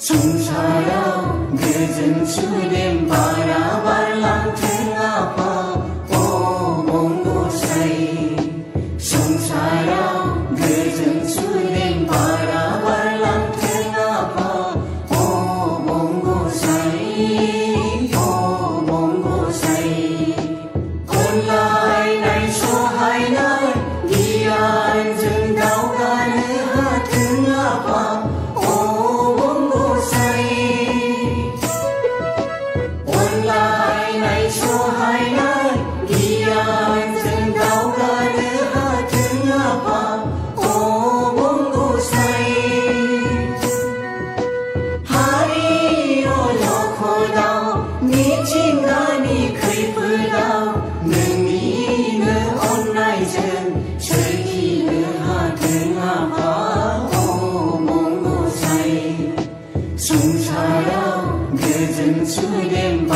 성사랑 늦은 주님 바라발랑 등아파 오몽고사이 성사랑 늦은 주님 바라발랑 등아파 오몽고사이 온라인 날 소하이날 기안 증다우 가느 등아파 성사랑 늦은 주님